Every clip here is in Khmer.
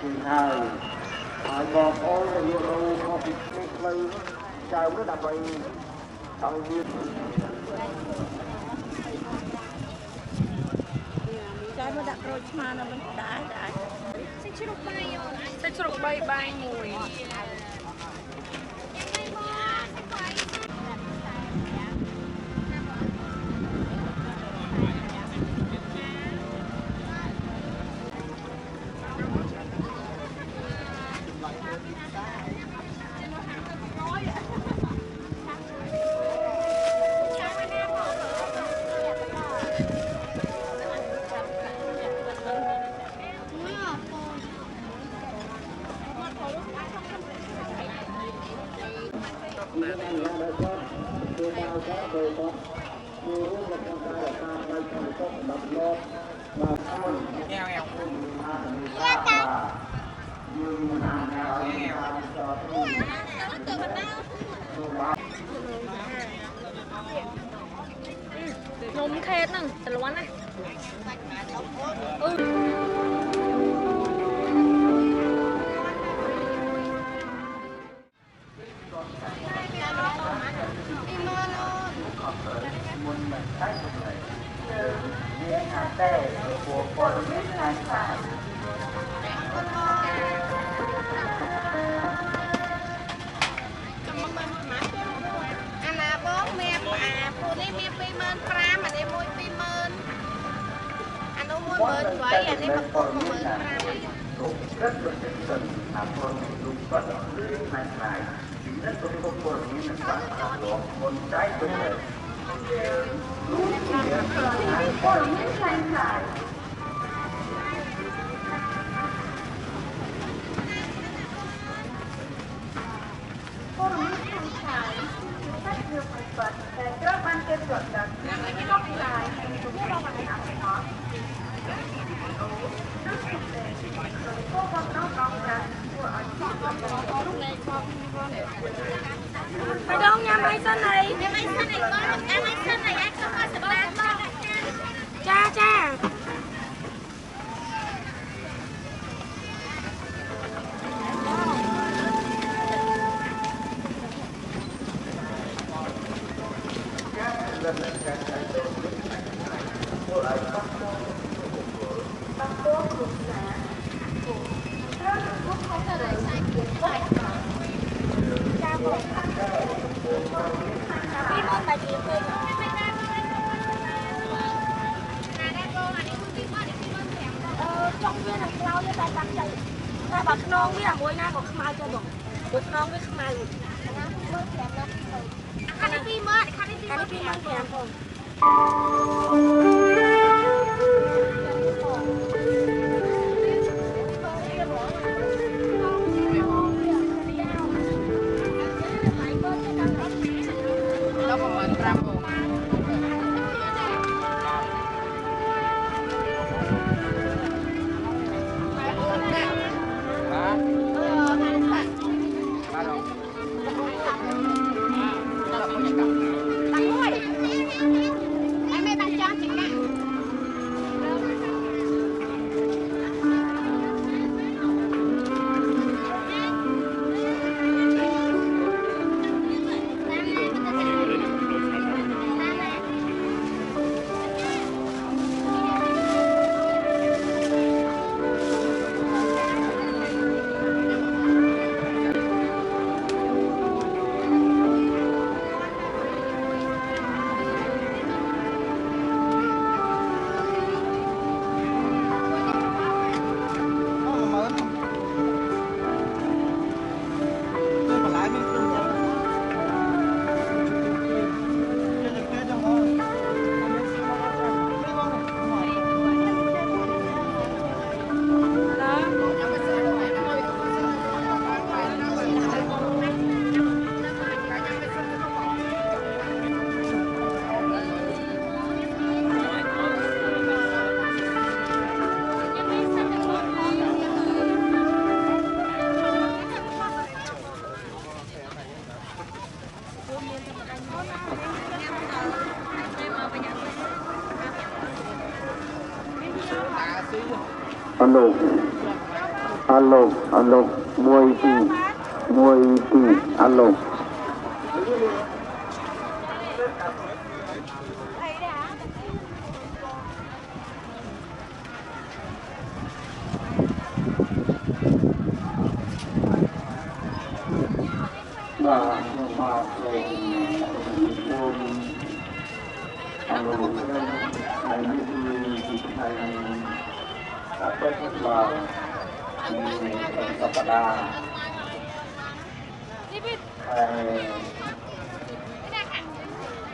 ពីហើយហើយបងប្អូនដែលយករੂមកពីផ្លូវចៅនោះដើម្បីឲ្យវាចៅមកដាក់ក្រូចឆ្មានៅមិនដែរសាច់ជ្រូកបាយសាច់ជ្រូកបាយមួយ นมเทศนึงแต่ละวันนะไปดองยำไอ้เส้นไหนจ้าtrong viên là clau như tai tăng chạy ta bật non với là mũi na còn khmai cho bụng bột non với khmai khăn đi phi mơ kèm không Ando. alo alo mùi tì alo và mà alo thầy như thầy đã kết thúc vàoสัปดาห์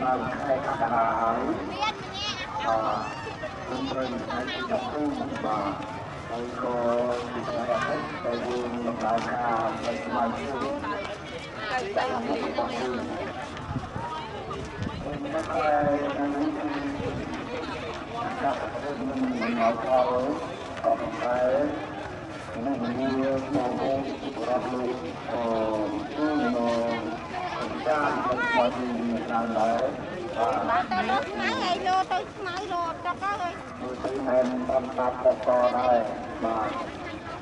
บางใครขัดหายคุณเพื่อนใครที่จะพูดว่าใครก็ติดอะไรไปดูรายการไปสมัยพูดจากผู้ต้องพูดไม่ใช่การนี้นะครับเรื่องมันหมายความว่าของใครนั่นมีมองรับรู้ผู้มองคนจ้างคนคอยดูงานไหนตัวรถไหนไอ้โลตัวไหนโลจะก็เลยที่แทนตำตัดต่อได้มา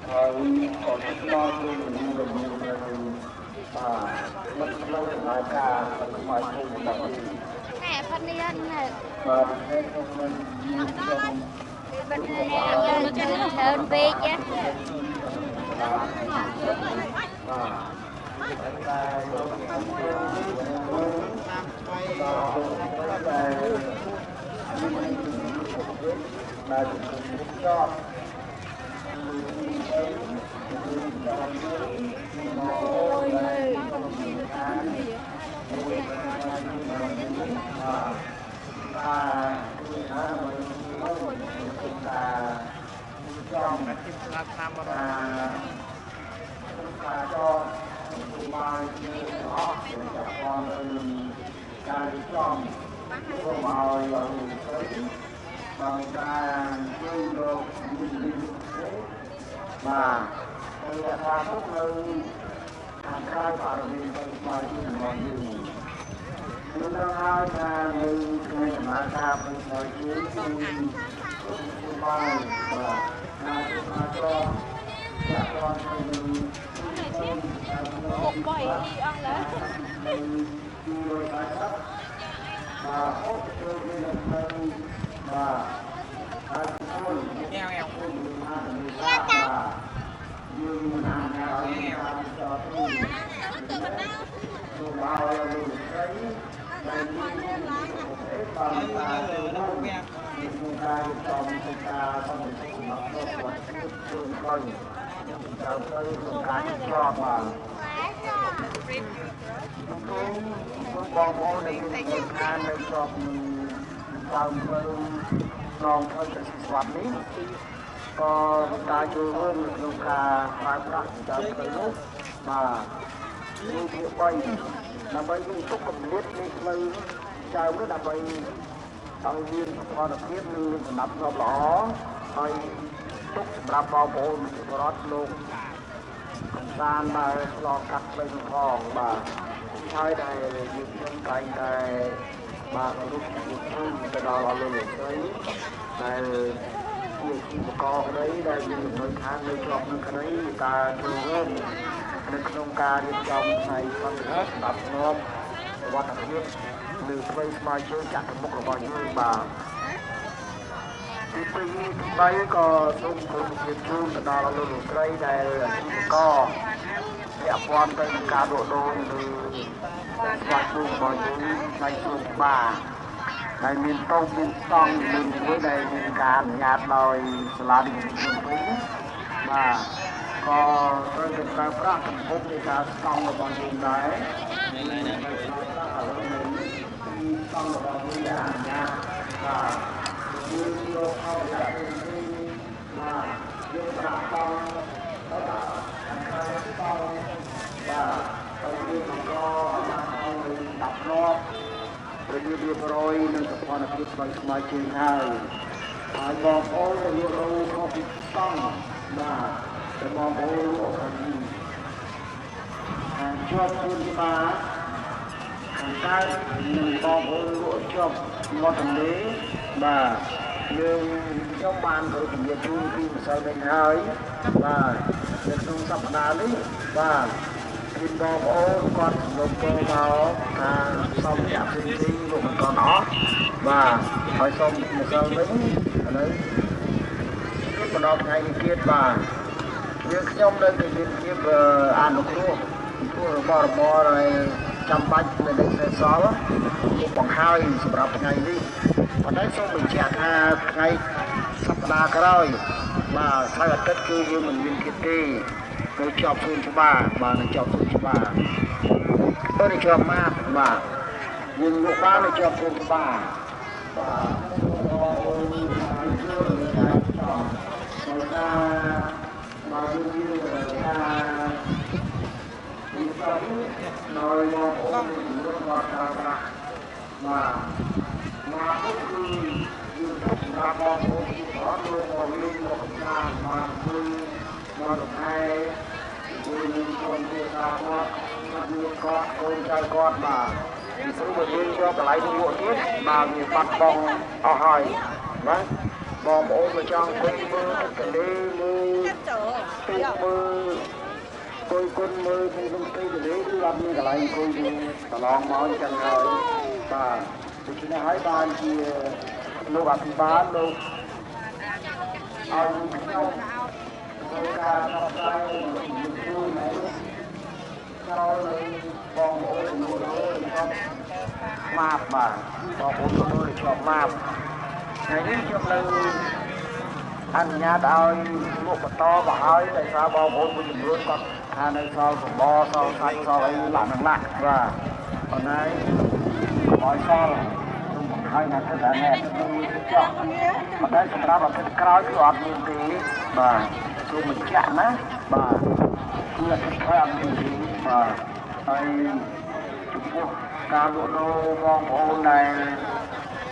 เขาคนที่รอดูดูดูเลยมันเราหลายการมันคอยดูแบบนี้แม่พันเนียนเนี่ยมาให้ทุกคนเป็นเดินไปเนี่ยการซ่อมพวกเราอย่างนี้บางการยื่นโลกมาเป็นราคาทุกเลยทางค่ายปารีสมายื่นมองยื่นคือราคาการเงินในราคาเป็นหน่วยยื่นที่ไม่การมาก็จะตอนเป็นปล่อยอีอังแล้วมาพบเจอในเมืองมาอาชีพคนคนมาในตายืนนานแล้วการจอดที่ตัวเราอยู่ใช้ในที่ที่บางตาตัวนู้นมีการจอมตาต้องเป็นผู้รับผิดชอบช่วยคนเราเคยมีการชอบมาบางคนในงานในชอบตามเรื่องลองเพื่อจะสวัสดีก็ตาจูเรื่องลูกค้าปลายประจำเป็นลูกมาดูที่ไปนำไปยิ่งทุกกลุ่มเล็กนี่เลยเจ้าก็นำไปต้องยืนพอดเทียบมือสนับสนุนหล่อไปทุกสำหรับบอลโบนรถลงการมาลองกัดเป็นทองมาใช้ได้ยืนเชิงไกลได้มาลุกยืนขึ้นไปรอเราเลยเลยได้ยืนที่ประกอบได้ได้ยืนโดยทางโดยจอบนั้นได้ตาดูเรื่องในโครงการยืนจอมในความเป็นตัดงบวัดเทียบหรือไปสมาชิกจากมุกระบายยืนมาที่ปีใบก็ส่งผลยืนขึ้นไปรอเราเลยได้ได้ก็อยากวันเป็นการโดดโดนหรือวันดูบอลยืนในช่วงบ่าในมินต้องมินต้องมินเมื่อใดมินการงานลอยสลัดมินปีมาก็เริ่มเป็นการปราบกันพบในการต้องบอลยืนได้ต้องบอลยืนอย่างนี้ยืนโยกเข้าจากที่มายืนปราบต้องแล้วก็การต้องว่าตอนนี้มันก็เอาดับรอบเรียบร้อยในสภาพที่สมัยเชียงไฮ้บอกโอ้เราเขาติดต้องมาแต่บอกโอ้คนนี้ชอบคุณมาการหนึ่งบอกโอ้ชอบมอดนี้มา យើងខ្ញុំបានទៅជំរាបជូនពីម្សិលមិញហើយបាទនៅក្នុងសប្តាហ៍នេះបាទពីបងប្អូនគាត់សំណូមពរមកថាសូមចាក់ផ្សេងៗលោកមិនទាន់អស់បាទហើយសូមម្សិលមិញឥឡូវគឺបណ្ដោះថ្ងៃនេះទៀតបាទយើងខ្ញុំនៅតែមានភាពអនុគ្រោះព្រោះរបស់របរហើយចាំបាច់នៅในសេសសល់បង្ហើយសម្រាប់ថ្ងៃនេះប៉ុន្តែសូមបញ្ជាក់ថាថ្ងៃសប្តាហ៍ក្រោយបាទថ្ងៃអាទិត្យគឺយើងមិនមានទៀតទេនៅជាប់សួនច្បារបាទនៅជាប់សួនច្បារទៅនៅជាប់ម៉ាតបាទយើងលក់បាននៅជាប់សួនច្បារបាទមកយើងមានថាពីស្រុកនៅមកអូនរត់មកតាមណាបាទមកគឺយើងសម្រាប់បងប្អូនទីអត់លោកមកលេងមកខាងមកគឺមកដល់ហើយយើងคนที่ตาគាត់គាត់គាត់កូនចៅគាត់បាទពីព្រោះយើងយកកន្លែងនេះលក់ទៀតបាទវាបាត់បង់អស់ហើយបាទបងប្អូនមកចង់ទៅមើលទឹកទន្លេមើលទៅមើលគុណមើលពីក្នុងទីទន្លេគឺអត់មានកន្លែងអង្គុយទេកន្លងមកអញ្ចឹងហើយបាទដូច្នេះហើយបានជាលោកអភិបាលលោកឲ្យខ្ញុំធ្វើការផ្សព្វផ្សាយជួយនៅក្រោយបងប្អូនមួយខ្ញុំម៉ាប់បាទបងប្អូនមួយខ្ញុំម៉ាប់ថ្ងៃនេះខ្ញុំនៅអនុញ្ញាតឲ្យលោកបន្តមកហើយតែថាបងប្អូនមួយចំនួនគាត់ថានៅសល់សម្បរសល់សាច់សល់អីឡាក់នឹងឡាក់បាទប៉ុន្តែកុំឲ្យសល់ហើយណាទៅតែណែទៅចោះប៉ុន្តែសម្រាប់អាទិត្យក្រោយគឺអត់មានទេបាទគឺមិនចាក់ណាបាទគឺអាទិត្យក្រោយអត់មានទេបាទហើយចំពោះការលក់ដូរបងប្អូនដែល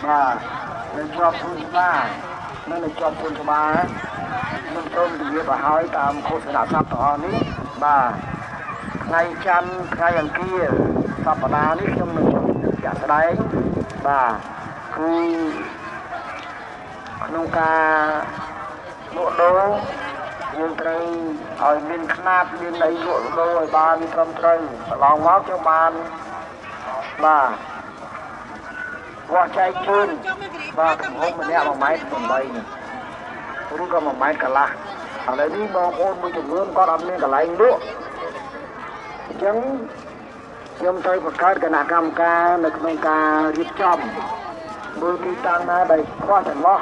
បាទនៅជាប់ពុនច្បារនៅជាប់ពុនច្បារខ្ញុំសូមជម្រាបឲ្យហើយតាមឃោសនាស័ព្ទទាំងអស់នេះបាទថ្ងៃច័ន្ទថ្ងៃអង្គារសប្តាហ៍នេះខ្ញុំនឹងចាក់ស្ដែងបាទគឺក្នុងការលក់ដូរយើងត្រូវឲ្យមានຂະຫນាតមានអីលក់ដូរឲ្យបានត្រឹមត្រូវកន្លងមកខ្ញុំបានបាទវាស់ចែកជូនបាទទំហំម្នាក់1.8 ម៉ែត្រឬក៏1.5 ម៉ែត្រឥឡូវនេះបងប្អូនមួយចំនួនគាត់អត់មានកន្លែងលក់អញ្ចឹងខ្ញុំត្រូវបង្កើតគណៈកម្មការនៅក្នុងការរៀបចំមើលទីតាំងណាដែលខ្វះចន្លោះ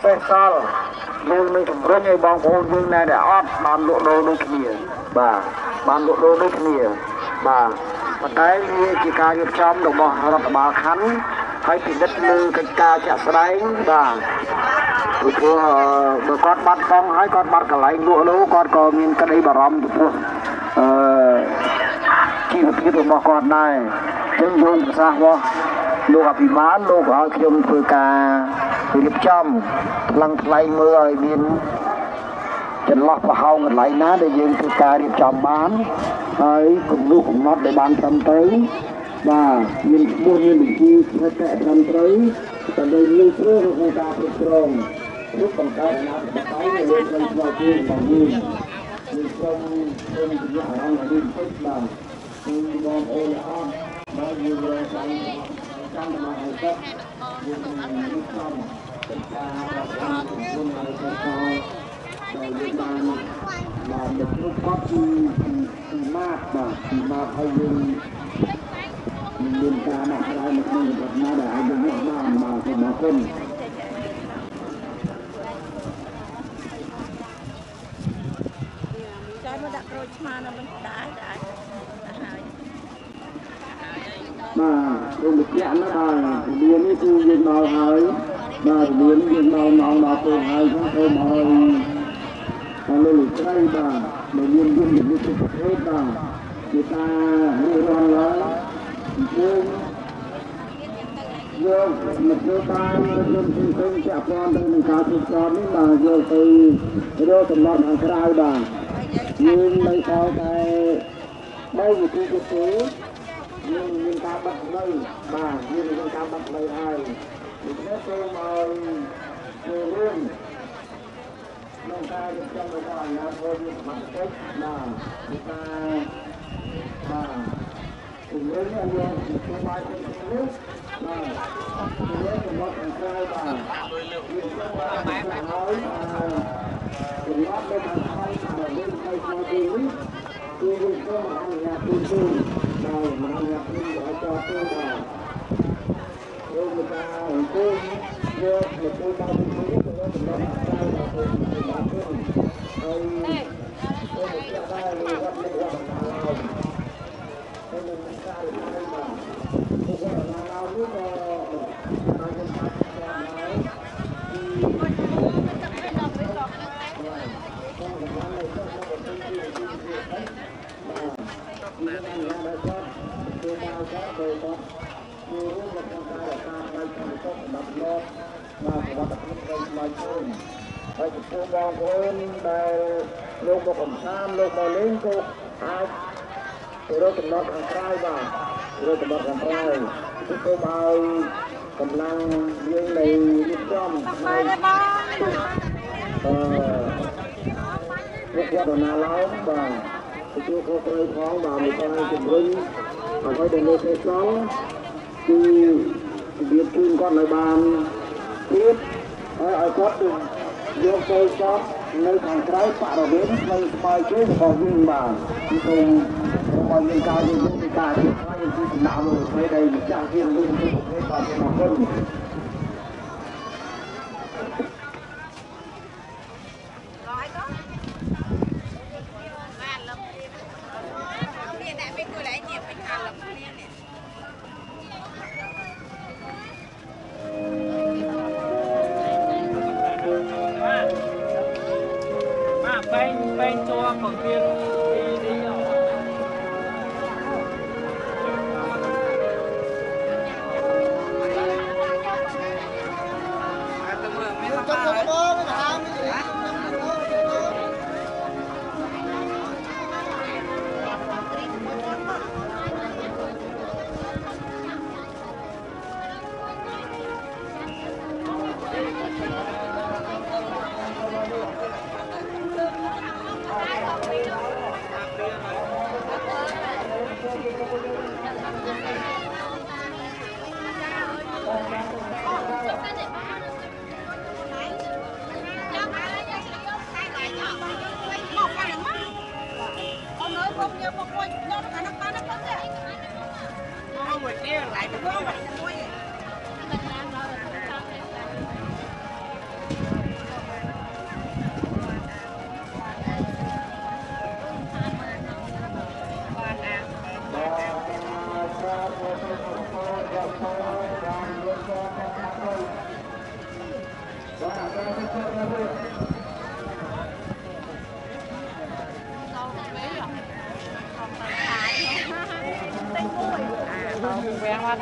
សេសសល់យើងនឹងជំរុញឲ្យបងប្អូនយើងណែដែលអត់បានលក់ដូរដូចគ្នាបាទបានលក់ដូរដូចគ្នាបាទប៉ុន្តែវាជាការរៀបចំរបស់រដ្ឋបាលខណ្ឌហើយពិនិត្យលើកិច្ចការជាក់ស្ដែងបាទព្រោះបើគាត់បាត់បង់ហើយគាត់បាត់កន្លែងលក់ដូរគាត់ក៏មានក្តីបារម្ភចំពោះជីវភាពរបស់គាត់ដែរអញ្ចឹងយើងប្រសាសន៍របស់លោកអភិបាលលោកឲ្យខ្ញុំធ្វើការរៀបចំថ្លឹងថ្លែងមើលឲ្យមានចន្លោះប្រហោងកន្លែងណាដែលយើងធ្វើការរៀបចំបានហើយគំនូសកំណត់ដែលបានត្រឹមត្រូវបាទមានឈ្មោះមានបញ្ជីស្ថិតត្រឹមត្រូវតែដោយលឺព្រោះក្នុងការគ្រប់គ្រងរូបបង្កើតអាណាព្យាបាលនៅលើផ្លូវឆ្លងជើងរបស់យើងសូមជំរាបអារម្មណ៍ឲ្យបន្តិចបាទគឺបងប្អូនអស់បាទយើងរកចាំចាំមកឲ្យទឹកយើងនឹងរៀបចំកិច្ចការរបស់យើងឲ្យទៅដល់ដែលយើងបានលើកគ្រប់គាត់ពីម៉ាតបាទពីម៉ាតឲ្យយើងមានការដាក់ក្រៅនៅក្នុងរបបណាដែលឲ្យយើងបានបាទសូមអរគុណចាយមកដាក់ក្រូចឆ្មានៅមិនដែរហើយបាទខ្ញុំបញ្ជាក់ណាបាទពលានេះគឺយើងមកហើយបាទពលានេះយើងមកពេលហើយខ្ញុំសូមឲ្យលោកលោកស្រីបាទដែលមានជំនាញវិទ្យាប្រភេទបាទជាការរៀបរាប់ឡើងយើងយកមកធ្វើបានខ្ញុំផ្សេងៗជាក់ព័ន្ធទៅនឹងការធ្វើការនេះបាទយកទៅរកកំណត់ខាងក្រៅបាទយើងនៅដល់តែ3វិធីទៀតទេយើងមានការបាត់ផ្លូវបាទយើងមានការបាត់ផ្លូវហើយដូច្នេះសូមឲ្យ trong cái thời nhà thôi mặt cách là chúng ta cùng với anh em thì chúng ta cũng nước cùng với một thành trai và hiện trong ba thì phải nói cùng lót bên thành trai và bên thay cho tôi tôi dùng cho một hàng nhà tôi này một hàng nhà tôi gọi cho tôi là tôi người ta hỏi tôi đưa một tôi bao nhiêu thứ tôi nói mình làm sao mà tôi bán tôi tôi một cái ba người gặp được gặp nào tôi mình ra được đây mà tôi có là nào lúc mà nhân ta nói thìហើយចំពោះបងប្អូនដែលលោកមកកំសាន្តលោកមកលេងក៏អាចទៅរកចំណតខាងក្រៅបាទរកចំណតខាងក្រៅគឺទៅឲ្យកម្លាំងយើងនៅរៀបចំហើយវត្តណាឡោមបាទទទួលខុសត្រូវផងបាទមានការជំរុញអ្វីដែលនៅពេលសល់គឺរបៀបជូនគាត់នៅបានទៀតហើយឲ្យគាត់យកទៅចោលនៅខាងក្រៅបរិវេណផ្លូវស្មៅជើងរបស់យើងបាទគឺសូមរបស់យើងការយើងមានការជួយឲ្យយើងគឺដំណើរមួយប្រភេទដែលម្ចាស់យើងមានប្រភេទបាទអរគុណbên cho phần viên đi quen quá.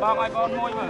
bong ai bon môi mà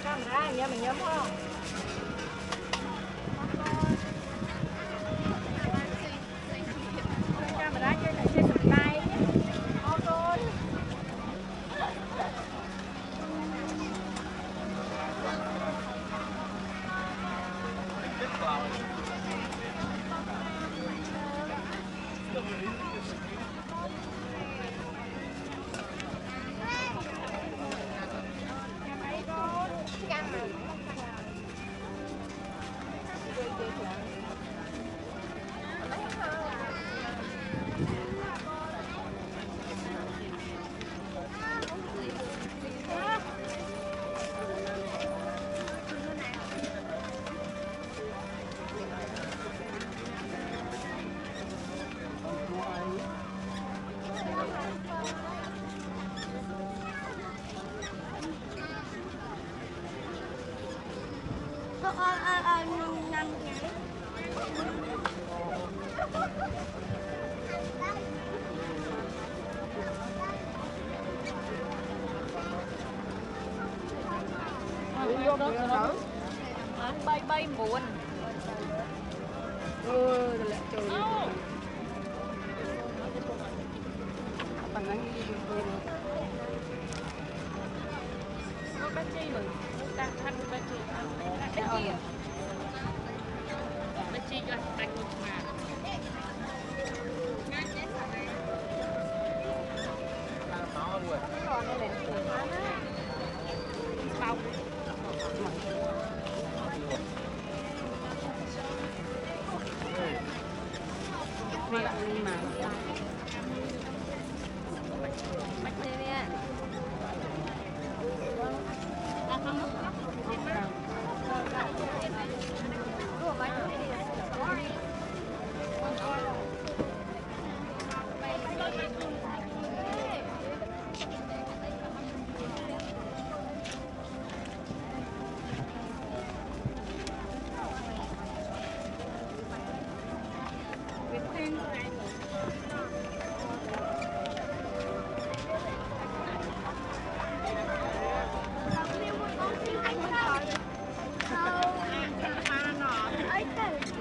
camera nhớ mình nhớ không? Camera chơi lại chơi sụp tay nhé. Ô rồi. Vô đó nữa. Anh bay bay muộn. Lại trời. Bạn anh đi rồi. Nó bắt chi rồi. Đang ăn bắt chi. Bắt chi. Bắt chi cho anh đánh một mà.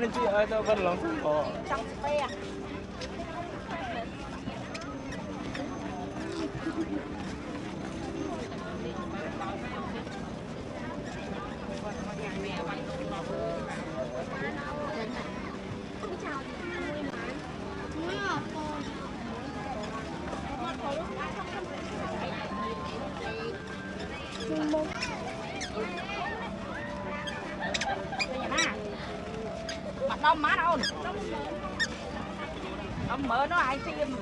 nên chị ơi tao vẫn lòng có trong xe đông má đâu ông mở nó ai xem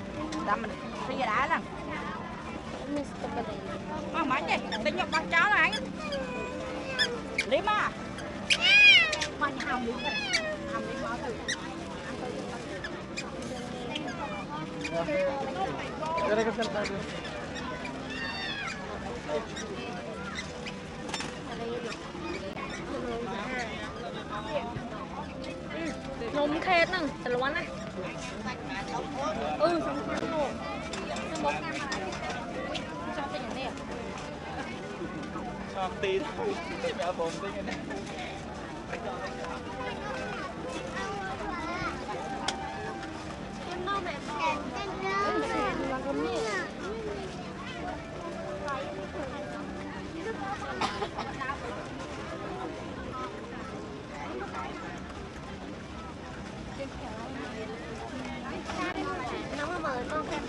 đâm mình bây giờ đã nè mà mấy đi tính nhọc con cháu này đi mà mà hầm đi bỏ thử cái đây có xem tay nôm khét nèแต่ละวันนะสำคัญโลกสมองงานอะไรชอบเป็นอย่างนี้ ชอบตีแบบผมตีกันเนี่ย nó mà mở con kem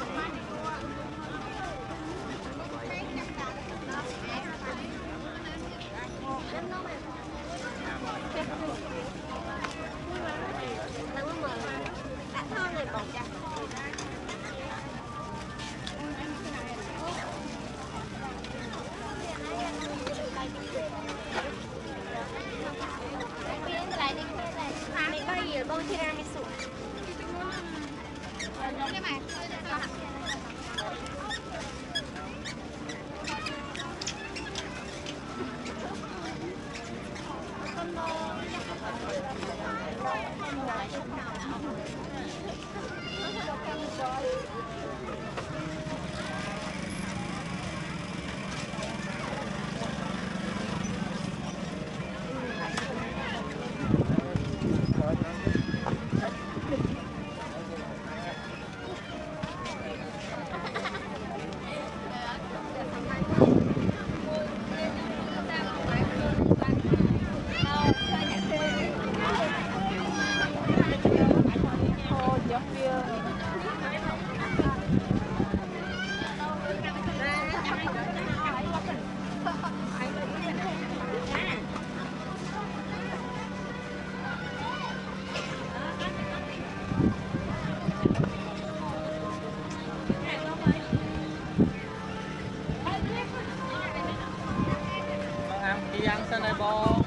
bông tiramisu. Cái này đi ăn sân này bò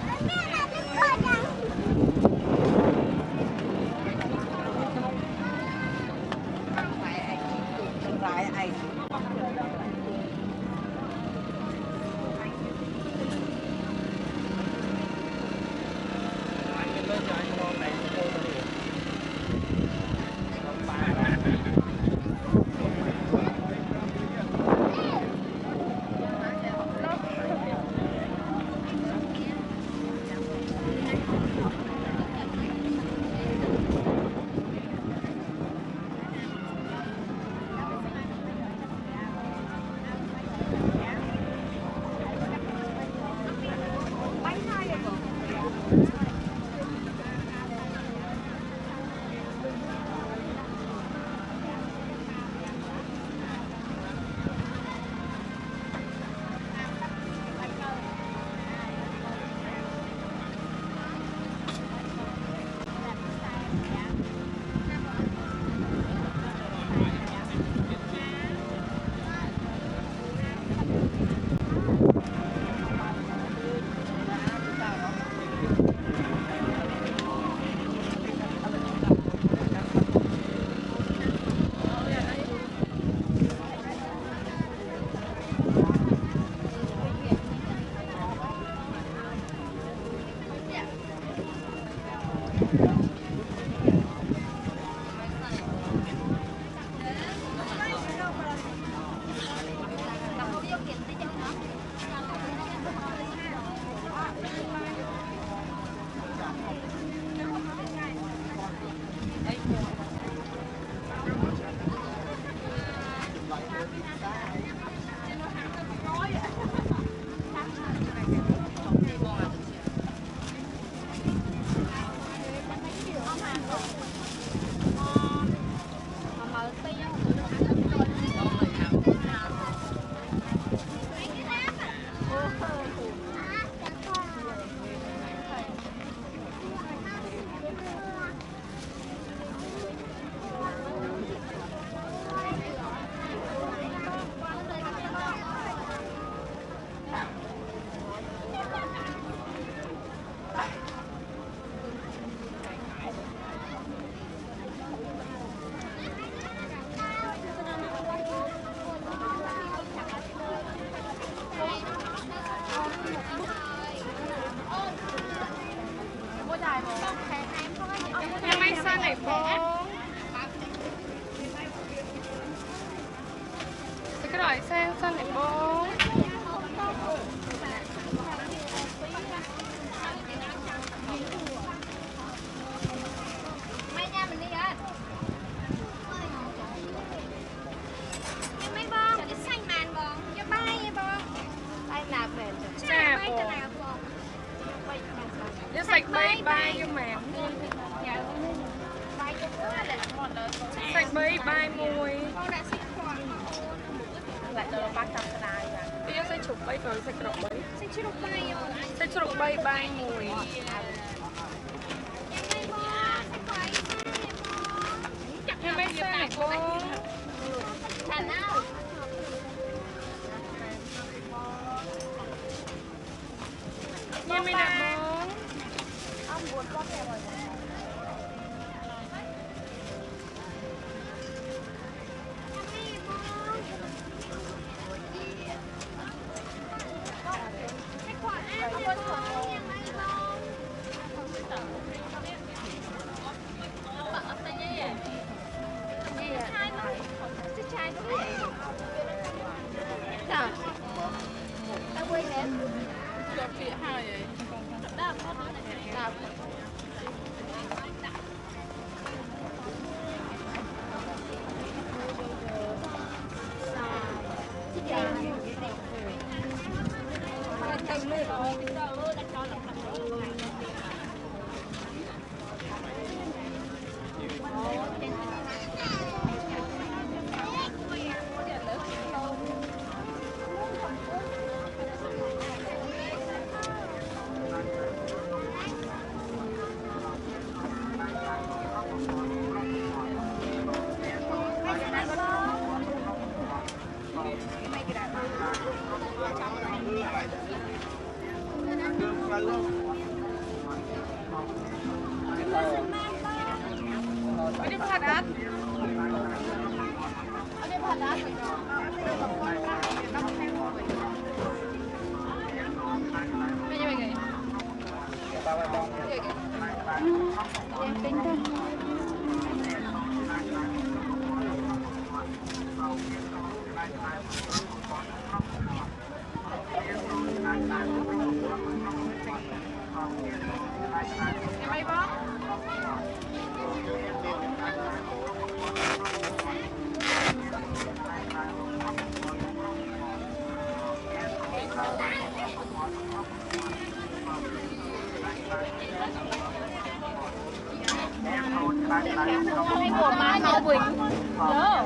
cái loại sang xanh này bố mấy nha mình đi rồi mấy bông cái xanh màn bông cái bay bông bay nào về chà bay bố cái nào bông nó sạch bay bay cho mẹ bay cho bữa là một đời sạch bay bay mùi con đã xịt khoản lại từ bác trăm cái này bây giờ sẽ chụp bay rồi sạch rộng bay xịt chút bay rồi sẽ chụp bay bay mùi em mấy xe này cô thành nào em mấy đặt bóng ông buồn con kẹo rồi đi phạt át em bó của má nó quỳnh nhớ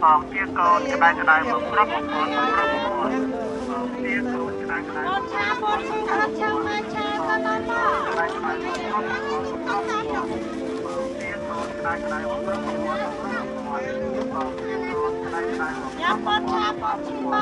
phòng chia con cái đài một crop một con chia con cái đài con cha mà cha con nó nhá con cha con